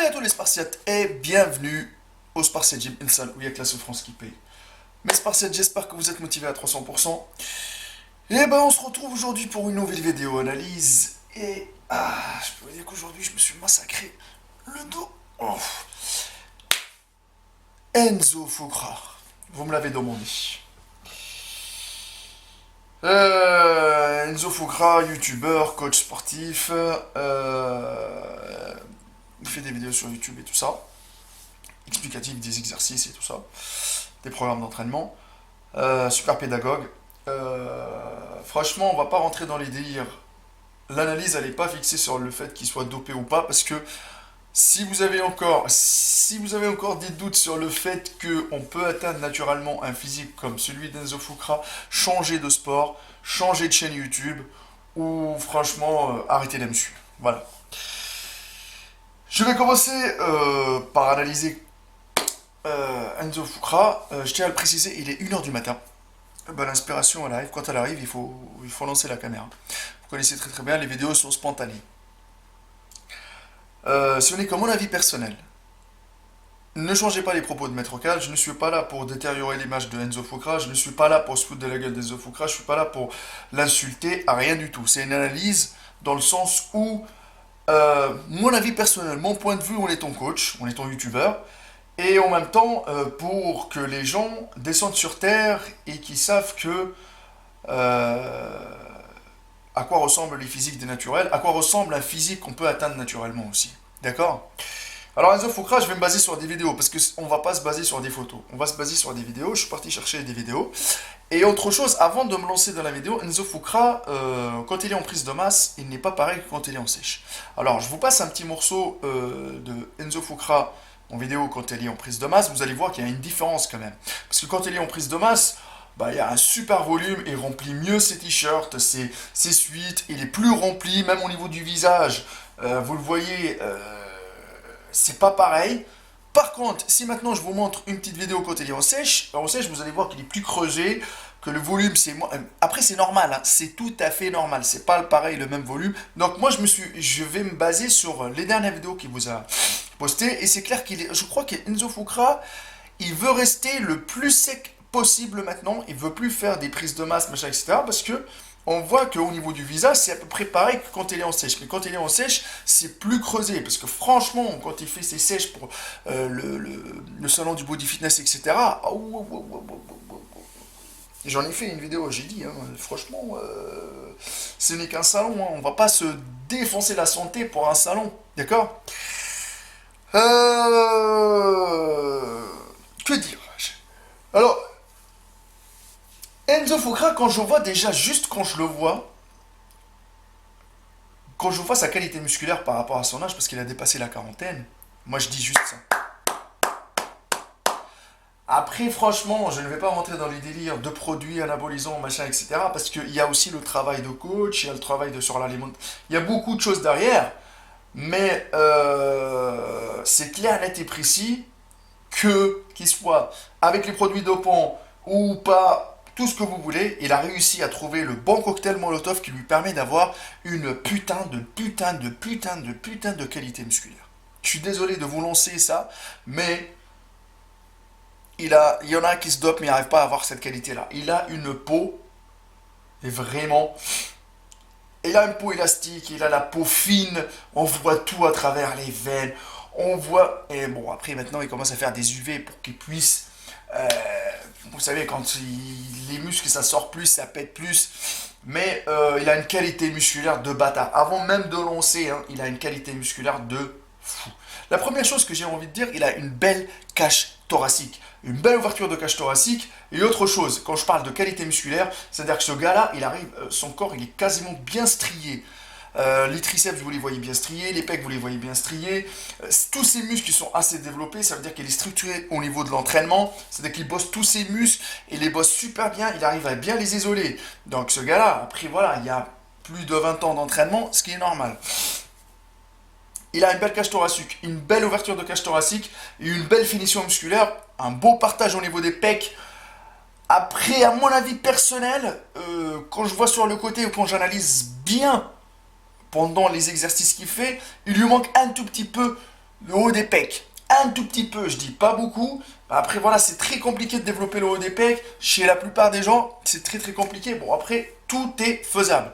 Salut à tous les Spartiates et bienvenue au Spartiate Gym, une salle où il y a que la souffrance qui paye. Mes Spartiates, j'espère que vous êtes motivés à 300%. Et ben on se retrouve aujourd'hui pour une nouvelle vidéo analyse. Et je peux vous dire qu'aujourd'hui je me suis massacré le dos. Oh. Enzo Fukra, vous me l'avez demandé. Enzo Fukra, youtubeur, coach sportif, il fait des vidéos sur YouTube et tout ça, explicatif des exercices et tout ça, des programmes d'entraînement, super pédagogue. Franchement, on va pas rentrer dans les délires. L'analyse, elle n'est pas fixée sur le fait qu'il soit dopé ou pas, parce que si vous avez encore des doutes sur le fait qu'on peut atteindre naturellement un physique comme celui d'Enzo Fukra, changer de sport, changer de chaîne YouTube, ou franchement, arrêtez de me suivre. Voilà. Je vais commencer par analyser Enzo Fukra. Je tiens à le préciser, il est 1h du matin. Ben, l'inspiration, elle arrive. Quand elle arrive, il faut lancer la caméra. Vous connaissez très très bien, les vidéos sont spontanées. Ce n'est que mon avis personnel. Ne changez pas les propos de Maître Cal. Je ne suis pas là pour détériorer l'image de Enzo Fukra. Je ne suis pas là pour se foutre de la gueule d'Enzo Fukra. Je ne suis pas là pour l'insulter à rien du tout. C'est une analyse dans le sens où mon avis personnel, mon point de vue, on est ton coach, on est ton youtubeur. Et en même temps, pour que les gens descendent sur Terre et qu'ils savent que à quoi ressemblent les physiques des naturels, à quoi ressemble un physique qu'on peut atteindre naturellement aussi. D'accord? Alors Enzo Fukra, je vais me baser sur des vidéos, parce qu'on va pas se baser sur des photos. On va se baser sur des vidéos, je suis parti chercher des vidéos. Et autre chose, avant de me lancer dans la vidéo, Enzo Fukra, quand il est en prise de masse, il n'est pas pareil que quand il est en sèche. Alors je vous passe un petit morceau de Enzo Fukra en vidéo quand il est en prise de masse, vous allez voir qu'il y a une différence quand même. Parce que quand il est en prise de masse, bah, il y a un super volume, il remplit mieux ses t-shirts, ses suites, il est plus rempli, même au niveau du visage. Vous le voyez, c'est pas pareil. Par contre, si maintenant je vous montre une petite vidéo quand il est en sèche, vous allez voir qu'il est plus creusé, que le volume c'est moins. Après c'est normal, hein, c'est tout à fait normal, c'est pas pareil le même volume. Donc moi je vais me baser sur les dernières vidéos qu'il vous a postées et c'est clair je crois qu'Enzo Fukra, il veut rester le plus sec possible maintenant, il veut plus faire des prises de masse, machin, etc. Parce que on voit qu'au niveau du visage, c'est à peu près pareil que quand il est en sèche. Mais quand il est en sèche, c'est plus creusé. Parce que franchement, quand il fait ses sèches pour le salon du body fitness, etc., j'en ai fait une vidéo, j'ai dit, hein, franchement, ce n'est qu'un salon. Hein, on va pas se défoncer la santé pour un salon. D'accord? Que dire? Alors, Enzo Fukra, quand je vois déjà, juste quand je le vois, quand je vois sa qualité musculaire par rapport à son âge, parce qu'il a dépassé la quarantaine, moi je dis juste ça. Après, franchement, je ne vais pas rentrer dans les délires de produits anabolisants, machin, etc. Parce qu'il y a aussi le travail de coach, il y a le travail sur l'alimentation. Il y a beaucoup de choses derrière. Mais c'est clair, net et précis qu'il soit avec les produits dopants ou pas, tout ce que vous voulez, il a réussi à trouver le bon cocktail Molotov qui lui permet d'avoir une putain de qualité musculaire. Je suis désolé de vous lancer ça, mais il y en a qui se dopent mais n'arrivent pas à avoir cette qualité-là. Il a une peau, et vraiment, il a une peau élastique, il a la peau fine, on voit tout à travers les veines, on voit, et bon après maintenant il commence à faire des UV pour qu'il puisse, vous savez quand les muscles ça sort plus, ça pète plus, mais il a une qualité musculaire de bâtard. Avant même de lancer, hein, il a une qualité musculaire de fou. La première chose que j'ai envie de dire, il a une belle cage thoracique, une belle ouverture de cage thoracique. Et autre chose, quand je parle de qualité musculaire, c'est-à-dire que ce gars-là, il arrive, son corps, il est quasiment bien strié. Les triceps, vous les voyez bien striés, les pecs, vous les voyez bien striés. Tous ces muscles qui sont assez développés, ça veut dire qu'il est structuré au niveau de l'entraînement. C'est-à-dire qu'il bosse tous ses muscles et les bosse super bien. Il arrive à bien les isoler. Donc ce gars-là, après voilà, il y a plus de 20 ans d'entraînement, ce qui est normal. Il a une belle cage thoracique, une belle ouverture de cage thoracique, et une belle finition musculaire, un beau partage au niveau des pecs. Après, à mon avis personnel, quand je vois sur le côté ou quand j'analyse bien pendant les exercices qu'il fait, il lui manque un tout petit peu Le haut des pecs, un tout petit peu, je dis pas beaucoup. Après, voilà, c'est très compliqué de développer le haut des pecs. Chez la plupart des gens, c'est très très compliqué. Bon, après, tout est faisable.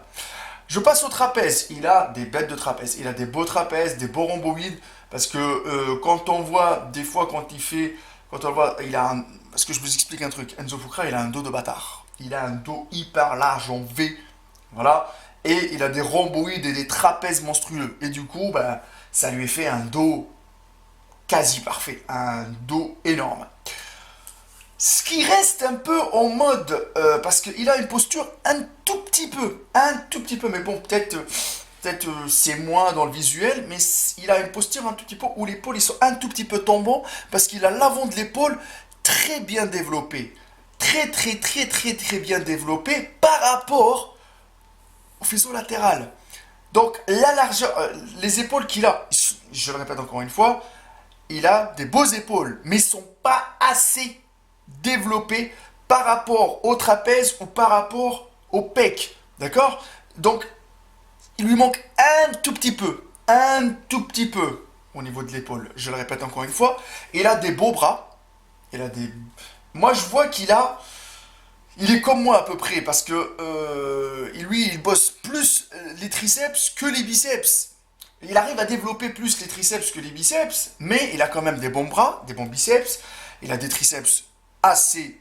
Je passe au trapèze. Il a des bêtes de trapèze. Il a des beaux trapèzes, des beaux rhomboïdes. Parce que quand on voit, des fois, quand il fait. Quand on voit, il a un. Parce que je vous explique un truc. Enzo Fukra, il a un dos de bâtard. Il a un dos hyper large en V. Voilà. Et il a des rhomboïdes et des trapèzes monstrueux. Et du coup, bah, ça lui fait un dos quasi parfait. Un dos énorme. Ce qui reste un peu en mode, parce qu'il a une posture un tout petit peu, mais bon, peut-être c'est moins dans le visuel, mais il a une posture un tout petit peu où l'épaule ils sont un tout petit peu tombants, parce qu'il a l'avant de l'épaule très bien développé, très bien développé par rapport au faisceau latéral. Donc la largeur, les épaules qu'il a, je le répète encore une fois, il a des beaux épaules, mais ils sont pas assez développé par rapport au trapèze ou par rapport au pec. D'accord? Donc, il lui manque un tout petit peu au niveau de l'épaule. Je le répète encore une fois. Il a des beaux bras. Il a des... Moi, je vois qu'il a... Il est comme moi à peu près parce que lui, il bosse plus les triceps que les biceps. Il arrive à développer plus les triceps que les biceps, mais il a quand même des bons bras, des bons biceps. Il a des triceps assez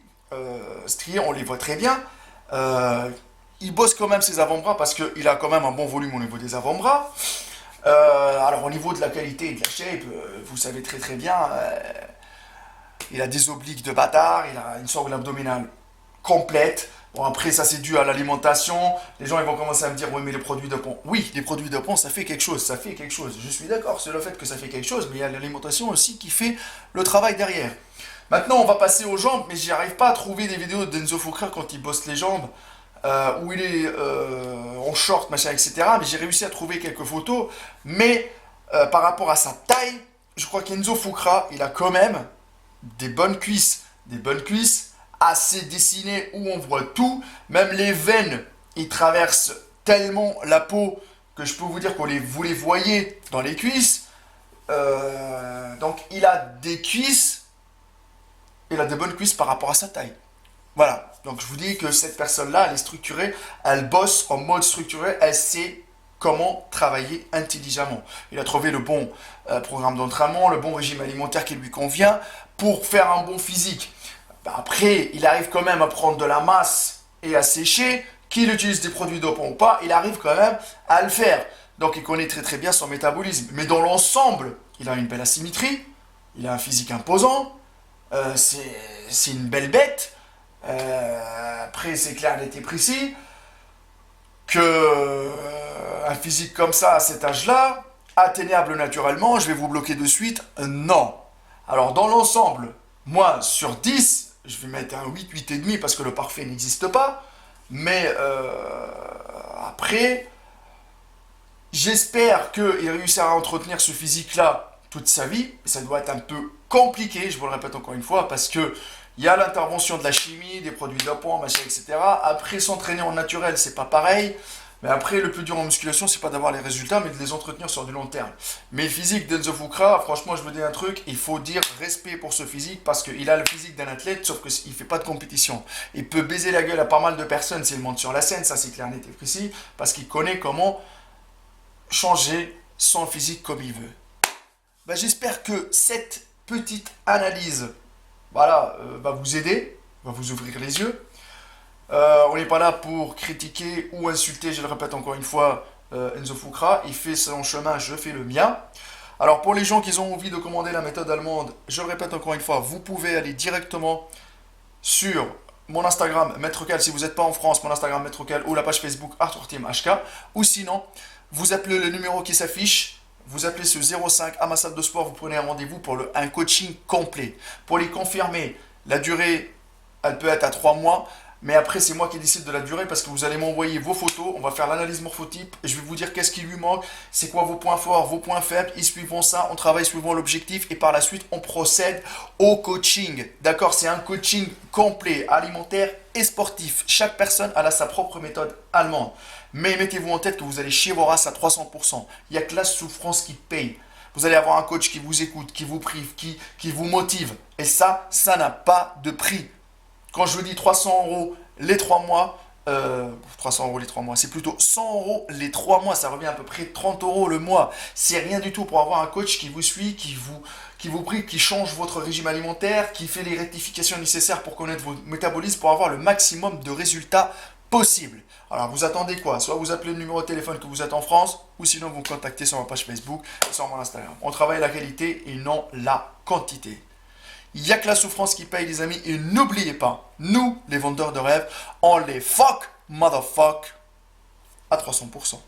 striés, on les voit très bien. Il bosse quand même ses avant-bras parce qu'il a quand même un bon volume au niveau des avant-bras. Alors au niveau de la qualité et de la shape, vous savez très bien, il a des obliques de bâtard, il a une sangle abdominale complète. Bon, après, ça c'est dû à l'alimentation. Les gens ils vont commencer à me dire, oui, mais les produits dopants. Oui, les produits dopants, ça fait quelque chose, ça fait quelque chose. Je suis d'accord, c'est le fait que ça fait quelque chose, mais il y a l'alimentation aussi qui fait le travail derrière. Maintenant, on va passer aux jambes, mais j'y arrive pas à trouver des vidéos d'Enzo Fukra quand il bosse les jambes, où il est en short, machin, etc. Mais j'ai réussi à trouver quelques photos. Mais par rapport à sa taille, je crois qu'Enzo Fukra, il a quand même des bonnes cuisses assez dessinées où on voit tout, même les veines, ils traversent tellement la peau que je peux vous dire vous les voyez dans les cuisses. Donc il a des cuisses, il a des bonnes cuisses par rapport à sa taille. Voilà, donc je vous dis que cette personne-là, elle est structurée, elle bosse en mode structuré, elle sait comment travailler intelligemment. Il a trouvé le bon programme d'entraînement, le bon régime alimentaire qui lui convient pour faire un bon physique. Après, il arrive quand même à prendre de la masse et à sécher. Qu'il utilise des produits dopants ou pas, il arrive quand même à le faire. Donc il connaît très bien son métabolisme. Mais dans l'ensemble, il a une belle asymétrie, il a un physique imposant, c'est une belle bête. Après, c'est clair, net et précis que un physique comme ça à cet âge-là, atteignable naturellement, je vais vous bloquer de suite, non. Alors dans l'ensemble, moi sur 10, je vais mettre un 8, 8,5 parce que le parfait n'existe pas. Mais après, j'espère qu'il réussira à entretenir ce physique-là toute sa vie. Ça doit être un peu compliqué, je vous le répète encore une fois, parce que il y a l'intervention de la chimie, des produits dopants, machin, etc. Après, s'entraîner en naturel, c'est pas pareil. Mais après, le plus dur en musculation, c'est pas d'avoir les résultats, mais de les entretenir sur du long terme. Mais le physique d'Enzo Fukra, franchement, je vous dis un truc, il faut dire respect pour ce physique, parce qu'il a le physique d'un athlète, sauf qu'il fait pas de compétition. Il peut baiser la gueule à pas mal de personnes s'il monte sur la scène, ça c'est clair, net et précis, parce qu'il connaît comment changer son physique comme il veut. Ben, j'espère que cette petite analyse, voilà, va vous aider, va vous ouvrir les yeux. On n'est pas là pour critiquer ou insulter, je le répète encore une fois, Enzo Fukra. Il fait son chemin, je fais le mien. Alors pour les gens qui ont envie de commander la méthode allemande, je le répète encore une fois, vous pouvez aller directement sur mon Instagram MaîtreCal si vous n'êtes pas en France, mon Instagram MaîtreCal ou la page Facebook Arthur Team HK. Ou sinon, vous appelez le numéro qui s'affiche, vous appelez ce 05 à ma salle de sport, vous prenez un rendez-vous pour un coaching complet. Pour les confirmer, la durée, elle peut être à 3 mois. Mais après, c'est moi qui décide de la durée parce que vous allez m'envoyer vos photos, on va faire l'analyse morphotype, et je vais vous dire qu'est-ce qui lui manque, c'est quoi vos points forts, vos points faibles, et suivant ça, on travaille suivant l'objectif, et par la suite, on procède au coaching. D'accord? C'est un coaching complet, alimentaire et sportif. Chaque personne a sa propre méthode allemande. Mais mettez-vous en tête que vous allez chier vos races à 300%. Il n'y a que la souffrance qui paye. Vous allez avoir un coach qui vous écoute, qui vous prive, qui vous motive. Et ça n'a pas de prix. Quand je vous dis 300 euros les 3 mois, 300 euros les 3 mois, c'est plutôt 100 euros les 3 mois, ça revient à peu près 30 euros le mois. C'est rien du tout pour avoir un coach qui vous suit, qui vous prive, qui change votre régime alimentaire, qui fait les rectifications nécessaires pour connaître votre métabolisme, pour avoir le maximum de résultats possibles. Alors vous attendez quoi? Soit vous appelez le numéro de téléphone que vous êtes en France, ou sinon vous me contactez sur ma page Facebook et sur mon Instagram. On travaille la qualité et non la quantité. Il n'y a que la souffrance qui paye, les amis. Et n'oubliez pas, nous, les vendeurs de rêves, on les fuck, motherfuck, à 300%.